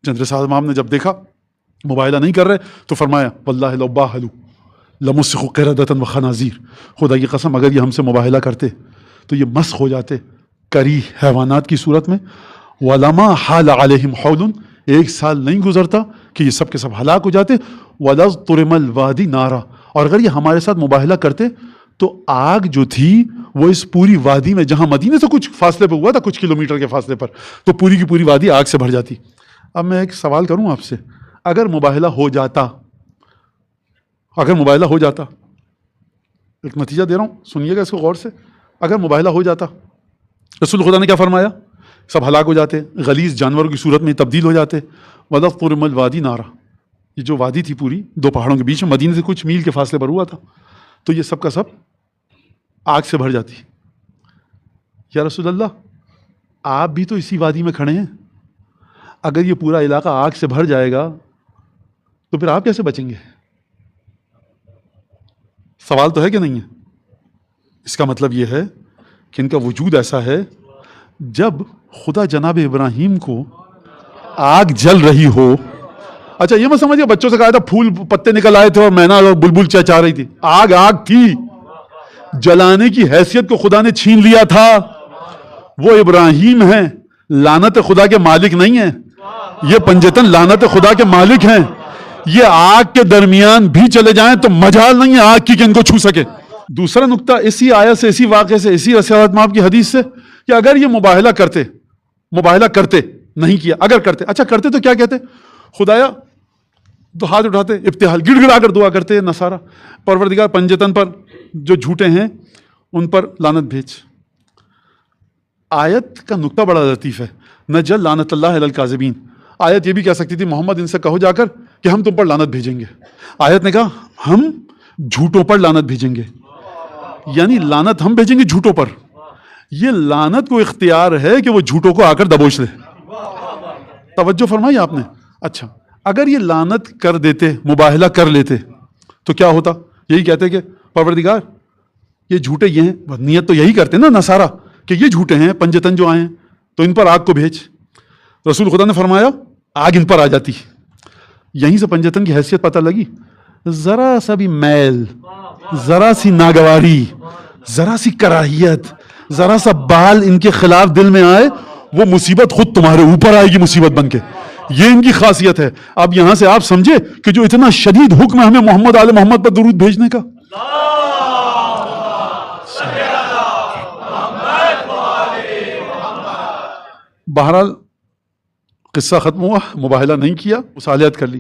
چندر صاحب امام نے جب دیکھا مباہلہ نہیں کر رہے تو فرمایا واللہ لو باہلوا لمسخوا قردۃ وخنازیر، خدا کی قسم اگر یہ ہم سے مباہلہ کرتے تو یہ مسخ ہو جاتے کری حیوانات کی صورت میں، وَلَمَا حَالَ عَلَيْهِمْ حَوْلٌ، ایک سال نہیں گزرتا کہ یہ سب کے سب ہلاک ہو جاتے، وَلَضْطُرِمَ الْوَادِ نَارًا، اور اگر یہ ہمارے ساتھ مباہلہ کرتے تو آگ جو تھی وہ اس پوری وادی میں، جہاں مدینے سے کچھ فاصلے پہ ہوا تھا، کچھ کلومیٹر کے فاصلے پر، تو پوری کی پوری وادی آگ سے بھر جاتی۔ اب میں ایک سوال کروں آپ سے، اگر مباہلہ ہو جاتا، اگر مباہلہ ہو جاتا، ایک نتیجہ دے رہا ہوں سنیے گا اس کو غور سے، اگر مباہلہ ہو جاتا رسول خدا نے کیا فرمایا؟ سب ہلاک ہو جاتے، غلیظ جانوروں کی صورت میں تبدیل ہو جاتے، وَلَضْطُرِمَ الْوَادِ نَارًا، یہ جو وادی تھی پوری دو پہاڑوں کے بیچ میں، مدینے سے کچھ میل کے فاصلے پر ہوا تھا، تو یہ سب کا سب آگ سے بھر جاتی۔ یا رسول اللہ آپ بھی تو اسی وادی میں کھڑے ہیں، اگر یہ پورا علاقہ آگ سے بھر جائے گا تو پھر آپ کیسے بچیں گے؟ سوال تو ہے کہ نہیں ہے؟ اس کا مطلب یہ ہے کہ ان کا وجود ایسا ہے، جب خدا جناب ابراہیم کو آگ جل رہی ہو، اچھا یہ مت سمجھیے بچوں سے کہا تھا پھول پتے نکل آئے تھے اور مینا اور بلبل چہچہا رہی تھی، آگ آگ تھی، جلانے کی حیثیت کو خدا نے چھین لیا تھا۔ وہ ابراہیم ہیں، لعنت خدا کے مالک نہیں ہیں، یہ پنجتن لعنت خدا کے مالک ہیں، یہ آگ کے درمیان بھی چلے جائیں تو مجال نہیں ہے آگ کی کہ ان کو چھو سکے۔ دوسرا نقطہ اسی آیت سے، اسی واقعے سے، اسی رسالت مآب کی حدیث سے، کہ اگر یہ مباہلہ کرتے نہیں کیا، اگر کرتے، اچھا کرتے تو کیا کہتے؟ خدایا تو ہاتھ اٹھاتے، ابتہال گڑ گڑا کر دعا کرتے نصارہ، پروردگار پنجتن پر جو جھوٹے ہیں ان پر لعنت بھیج۔ آیت کا نقطہ بڑا لطیف ہے، نجل لعنت اللہ علی الکاذبین۔ آیت یہ بھی کہہ سکتی تھی محمد ان سے کہو جا کر کہ ہم تم پر لعنت بھیجیں گے، آیت نے کہا ہم جھوٹوں پر لعنت بھیجیں گے، یعنی لعنت ہم بھیجیں گے جھوٹوں پر۔ یہ لعنت کو اختیار ہے کہ وہ جھوٹوں کو آ کر دبوچ لے۔ توجہ فرمائی آپ نے؟ اچھا اگر یہ لعنت کر دیتے، مباہلہ کر لیتے تو کیا ہوتا؟ یہی کہتے کہ پروردگار یہ جھوٹے یہ ہیں، نیت تو یہی کرتے نا نصارہ کہ یہ جھوٹے ہیں، پنجتن جو آئے ہیں تو ان پر آگ کو بھیج۔ رسول خدا نے فرمایا آگ ان پر آ جاتی۔ یہیں سے پنجتن کی حیثیت پتہ لگی، ذرا سا بھی میل، ذرا سی ناگواری، ذرا سی کراہیت، ذرا سا بال ان کے خلاف دل میں آئے، وہ مصیبت خود تمہارے اوپر آئے گی مصیبت بن کے۔ یہ ان کی خاصیت ہے۔ اب یہاں سے آپ سمجھے کہ جو اتنا شدید حکم ہے ہمیں محمد آل محمد پر درود بھیجنے کا۔ بہرحال قصہ ختم ہوا، مباہلہ نہیں کیا، مصالحت کر لی۔